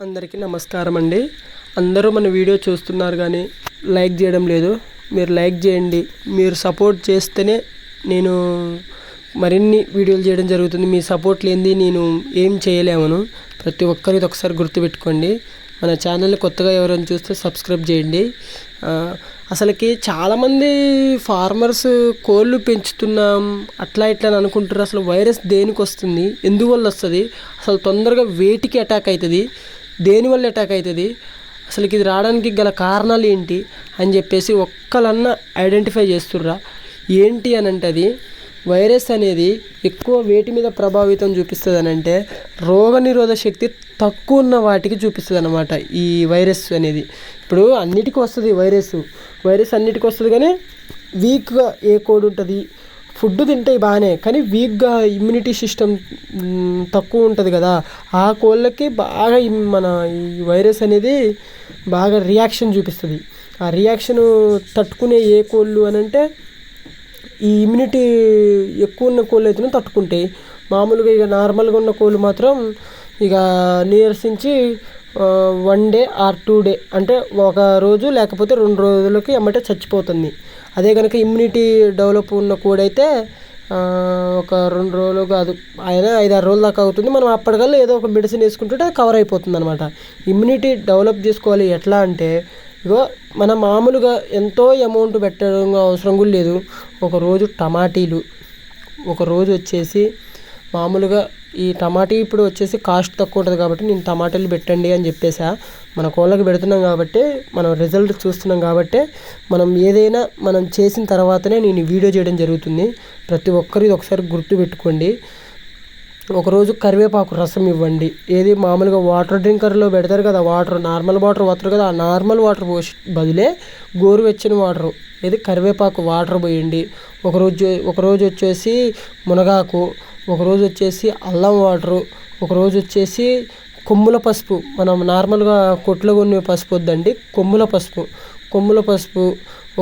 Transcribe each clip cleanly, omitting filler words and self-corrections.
అందరికీ నమస్కారం అండి. అందరూ మన వీడియో చూస్తున్నారు కానీ లైక్ చేయడం లేదు. మీరు లైక్ చేయండి. మీరు సపోర్ట్ చేస్తేనే నేను మరిన్ని వీడియోలు చేయడం జరుగుతుంది. మీ సపోర్ట్ లేనిది నేను ఏం చేయలేమను. ప్రతి ఒక్కరిది ఒకసారి గుర్తుపెట్టుకోండి. మన ఛానల్ని కొత్తగా ఎవరైనా చూస్తే సబ్స్క్రైబ్ చేయండి. అసలుకి చాలామంది ఫార్మర్స్ కోళ్ళు పెంచుతున్నాం అట్లా ఇట్లా అని అనుకుంటారు. అసలు వైరస్ దేనికి వస్తుంది, ఎందువల్ల వస్తుంది, అసలు తొందరగా వేటికి అటాక్ అవుతుంది, దేనివల్ల అటాక్ అవుతుంది, అసలుకి ఇది రావడానికి గల కారణాలు ఏంటి అని చెప్పేసి ఒక్కలన్నా ఐడెంటిఫై చేస్తుర్రా? ఏంటి అని అంటే అది వైరస్ అనేది ఎక్కువ వేటి మీద ప్రభావితం చూపిస్తుంది అని అంటే రోగనిరోధక శక్తి తక్కువ ఉన్న వాటికి చూపిస్తుంది అన్నమాట ఈ వైరస్ అనేది. ఇప్పుడు అన్నిటికీ వస్తుంది వైరస్ అన్నిటికీ వస్తుంది, కానీ వీక్గా ఏ కోడ్ ఉంటుంది, ఫుడ్ తింటే బాగానే కానీ వీక్గా ఇమ్యూనిటీ సిస్టమ్ తక్కువ ఉంటుంది కదా, ఆ కోళ్ళకి బాగా మన ఈ వైరస్ అనేది బాగా రియాక్షన్ చూపిస్తుంది. ఆ రియాక్షన్ తట్టుకునే ఏ కోళ్ళు అని అంటే ఈ ఇమ్యూనిటీ ఎక్కువ ఉన్న కోళ్ళు అయితేనే తట్టుకుంటాయి. మామూలుగా ఇక నార్మల్గా ఉన్న కోళ్ళు మాత్రం ఇక నీరసించి 1 డే ఆర్ 2 డే అంటే ఒక రోజు లేకపోతే 2 రోజులకి ఎమ్మటే చచ్చిపోతుంది. అదే కనుక ఇమ్యూనిటీ డెవలప్ ఉన్న కోడైతే ఒక 2 రోజులు కాదు అయినా 5-6 రోజుల దాకా అవుతుంది. మనం అప్పటికల్లా ఏదో ఒక మెడిసిన్ వేసుకుంటుంటే కవర్ అయిపోతుంది అనమాట. ఇమ్యూనిటీ డెవలప్ చేసుకోవాలి ఎట్లా అంటే ఇగో మనం మామూలుగా ఎంతో అమౌంట్ పెట్టడం అవసరం కూడా లేదు. ఒకరోజు టమాటీలు, ఒకరోజు వచ్చేసి మామూలుగా ఈ టమాటీ ఇప్పుడు వచ్చేసి కాస్ట్ తక్కువ ఉంటుంది కాబట్టి నేను టమాటాలు పెట్టండి అని చెప్పేసా. మన కోళ్ళకి పెడుతున్నాం కాబట్టి మనం రిజల్ట్ చూస్తున్నాం కాబట్టి మనం ఏదైనా మనం చేసిన తర్వాతనే నేను వీడియో చేయడం జరుగుతుంది. ప్రతి ఒక్కరు ఇది ఒకసారి గుర్తుపెట్టుకోండి. ఒకరోజు కరివేపాకు రసం ఇవ్వండి. ఏది మామూలుగా వాటర్ డ్రింకర్లో పెడతారు కదా, నార్మల్ వాటర్ పోతారు కదా, ఆ నార్మల్ వాటర్ పోసి బదులే గోరువెచ్చని వాటరు ఏది కరివేపాకు వాటర్ పోయండి. ఒకరోజు వచ్చేసి మునగాకు, ఒకరోజు వచ్చేసి అల్లం వాటరు, ఒకరోజు వచ్చేసి కొమ్ముల పసుపు, మనం నార్మల్గా కొట్లో కొన్ని పసుపు వద్దండి, కొమ్ముల పసుపు.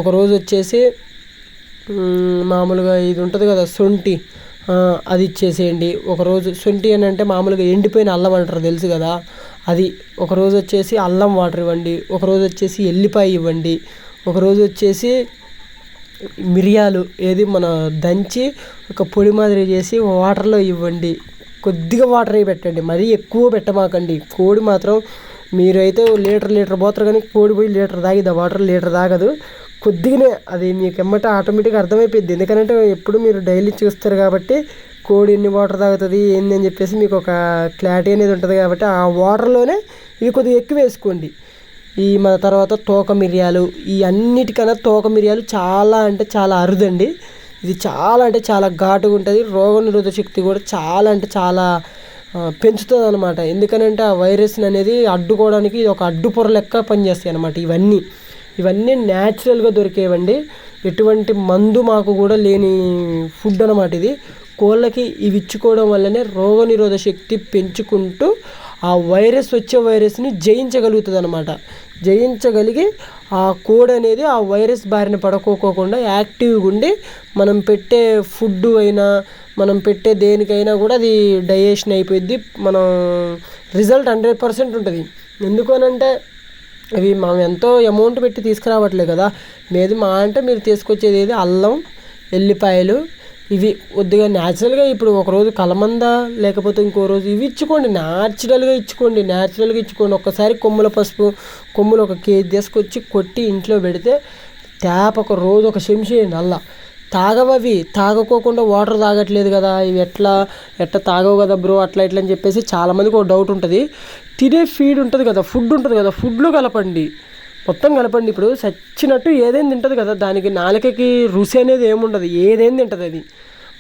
ఒకరోజు వచ్చేసి మామూలుగా ఇది ఉంటుంది కదా శొంఠి, అది ఇచ్చేసేయండి. ఒకరోజు శొంఠి అని అంటే మామూలుగా ఎండిపోయిన అల్లం అంటారు తెలుసు కదా, అది. ఒకరోజు వచ్చేసి అల్లం వాటర్ ఇవ్వండి. ఒకరోజు వచ్చేసి ఎల్లిపాయ ఇవ్వండి. ఒకరోజు వచ్చేసి మిరియాలు ఏది మన దంచి ఒక పొడి మాదిరి చేసి వాటర్లో ఇవ్వండి. కొద్దిగా వాటర్ అవి పెట్టండి, మరీ ఎక్కువ పెట్టమాకండి. కోడి మాత్రం మీరైతే లీటర్ పోతారు కానీ కోడి పోయి లీటర్ తాగిద్దా, వాటర్ లీటర్ తాగదు. కొద్దిగానే అది మీకు ఎమ్మటే ఆటోమేటిక్గా అర్థమైపోద్ది. ఎందుకంటే ఎప్పుడు మీరు డైలీ చూస్తారు కాబట్టి కోడి ఎన్ని వాటర్ తాగుతుంది ఏంది అని చెప్పేసి మీకు ఒక క్లారిటీ అనేది ఉంటుంది కాబట్టి ఆ వాటర్లోనే ఇవి కొద్దిగా ఎక్కువ వేసుకోండి. ఈ మన తర్వాత తోక మిరియాలు, ఈ అన్నిటికన్నా తోక మిరియాలు చాలా అంటే చాలా అరుదండి. ఇది చాలా అంటే చాలా ఘాటుగా ఉంటుంది. రోగనిరోధక శక్తి కూడా చాలా అంటే చాలా పెంచుతుంది అనమాట. ఎందుకనంటే ఆ వైరస్ని అనేది అడ్డుకోవడానికి ఇది ఒక అడ్డుపొర లెక్క పనిచేస్తాయి అనమాట. ఇవన్నీ న్యాచురల్గా దొరికేవండి. ఎటువంటి మందు మాకు కూడా లేని ఫుడ్ అనమాట ఇది. కోళ్ళకి ఇవి ఇచ్చుకోవడం వల్లనే రోగనిరోధక శక్తి పెంచుకుంటూ ఆ వైరస్ని జయించగలుగుతుంది అనమాట. జయించగలిగి ఆ కోడ్ అనేది ఆ వైరస్ బారిన పడుకోకుండా యాక్టివ్గా ఉండి మనం పెట్టే ఫుడ్ అయినా మనం పెట్టే దేనికైనా కూడా అది డైజెషన్ అయిపోద్ది. మనం రిజల్ట్ 100% ఉంటుంది. ఎందుకనంటే ఇవి మనం ఎంతో అమౌంట్ పెట్టి తీసుకురావట్లేదు కదా. మా అంటే మీరు తీసుకొచ్చేది ఏది అల్లం, ఎల్లిపాయలు, ఇవి కొద్దిగా న్యాచురల్గా. ఇప్పుడు ఒకరోజు కలమంద లేకపోతే ఇంకో రోజు ఇవి ఇచ్చుకోండి, న్యాచురల్గా ఇచ్చుకోండి. ఒక్కసారి కొమ్ముల పసుపు కొమ్ములు 1 కేజీ తీసుకొచ్చి కొట్టి ఇంట్లో పెడితే ఒక రోజు ఒక చెంచేయండి. అల్లా తాగవవి, తాగకోకుండా వాటర్ తాగట్లేదు కదా, ఇవి ఎట్లా తాగవు కదా బ్రో అట్లా ఇట్లా అని చెప్పేసి చాలామందికి ఒక డౌట్ ఉంటుంది. తినే ఫీడ్ ఉంటుంది కదా, ఫుడ్ ఉంటుంది కదా, ఫుడ్లో కలపండి, మొత్తం కలపండి. ఇప్పుడు చచ్చినట్టు ఏదైనా తింటుంది కదా, దానికి నాలుకకి రుచి అనేది ఏముండదు, ఏదైనా తింటుంది అది.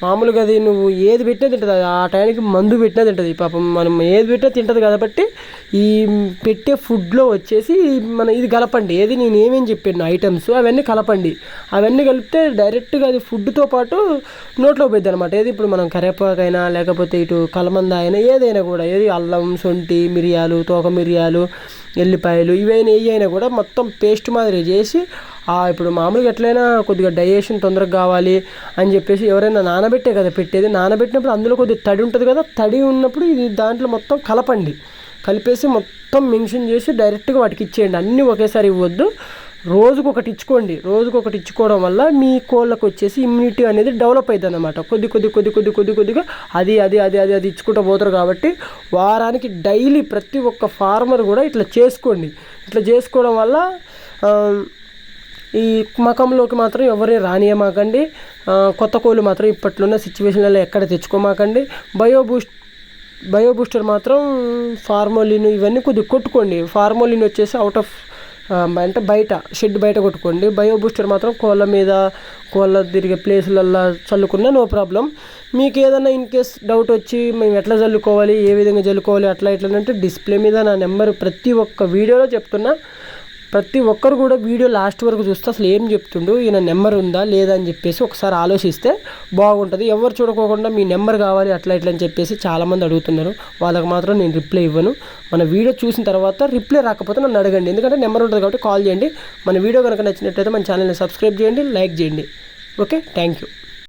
మామూలుగా అది నువ్వు ఏది పెట్టినా తింటుంది, ఆ టైంకి మందు పెట్టినా తింటుంది. పాపం మనం ఏది పెట్టినా తింటుంది కాబట్టి ఈ పెట్టే ఫుడ్లో వచ్చేసి ఇది కలపండి. ఏది నేను ఏమేమి చెప్పాను ఐటమ్స్ అవన్నీ కలపండి. అవన్నీ కలిపితే డైరెక్ట్గా అది ఫుడ్తో పాటు నోట్లో పోద్ది అనమాట. ఏది ఇప్పుడు మనం కరివేపాకైనా లేకపోతే ఇటు కలమంద అయినా ఏదైనా కూడా, ఏది అల్లం, శొంఠి, మిరియాలు, తోక మిరియాలు, ఎల్లిపాయలు ఇవైనా కూడా మొత్తం పేస్ట్ మాదిరి చేసి ఇప్పుడు మామూలుగా ఎట్లయినా కొద్దిగా డైజెషన్ తొందరగా కావాలి అని చెప్పేసి ఎవరైనా నానబెట్టే కదా పెట్టేది. నానబెట్టినప్పుడు అందులో కొద్దిగా తడి ఉంటుంది కదా, తడి ఉన్నప్పుడు ఇది దాంట్లో మొత్తం కలపండి. కలిపేసి మొత్తం మెన్షన్ చేసి డైరెక్ట్గా వాటికి ఇచ్చేయండి. అన్నీ ఒకేసారి ఇవ్వద్దు, రోజుకొకటి ఇచ్చుకోండి. రోజుకొకటి ఇచ్చుకోవడం వల్ల మీ కోళ్ళకు వచ్చేసి ఇమ్యూనిటీ అనేది డెవలప్ అవుతుంది అన్నమాట. కొద్దిగా అది ఇచ్చుకుంటూ పోతారు. కాబట్టి వారానికి డైలీ ప్రతి ఒక్క ఫార్మర్ కూడా ఇట్లా చేసుకోండి. ఇట్లా చేసుకోవడం వల్ల ఈ మకంలోకి మాత్రం ఎవరిని రానియమాకండి. కొత్త కోళ్ళు మాత్రం ఇప్పట్లున్న సిచ్యువేషన్లలో ఎక్కడ తెచ్చుకోమాకండి. బయో బూస్టర్ మాత్రం ఫార్మోలిన్ ఇవన్నీ కొద్దిగా కొట్టుకోండి. ఫార్మోలిన్ వచ్చేసి అవుట్ ఆఫ్ అంటే బయట షెడ్ బయట కొట్టుకోండి. బయో బూస్టర్ మాత్రం కోళ్ళ తిరిగే ప్లేసులల్లో చల్లుకున్నా నో ప్రాబ్లం. మీకు ఏదైనా ఇన్ కేస్ డౌట్ వచ్చి మేము ఎట్లా చల్లుకోవాలి, ఏ విధంగా చల్లుకోవాలి అట్లా అంటే డిస్ప్లే మీద నా నెంబర్ ప్రతి ఒక్క వీడియోలో చెప్తున్నా. ప్రతి ఒక్కరు కూడా వీడియో లాస్ట్ వరకు చూస్తే అసలు ఏం చెప్తుండు, ఈయన నెంబర్ ఉందా లేదా అని చెప్పేసి ఒకసారి ఆలోచిస్తే బాగుంటుంది. ఎవరు చూడకోకుండా మీ నెంబర్ కావాలి అట్లా అని చెప్పేసి చాలామంది అడుగుతున్నారు. వాళ్ళకి మాత్రం నేను రిప్లై ఇవ్వను. మన వీడియో చూసిన తర్వాత రిప్లై రాకపోతే నన్ను అడగండి, ఎందుకంటే నెంబర్ ఉంటుంది కాబట్టి కాల్ చేయండి. మన వీడియో కనుక నచ్చినట్లయితే మన ఛానల్ని సబ్స్క్రైబ్ చేయండి, లైక్ చేయండి. Okay, thank you.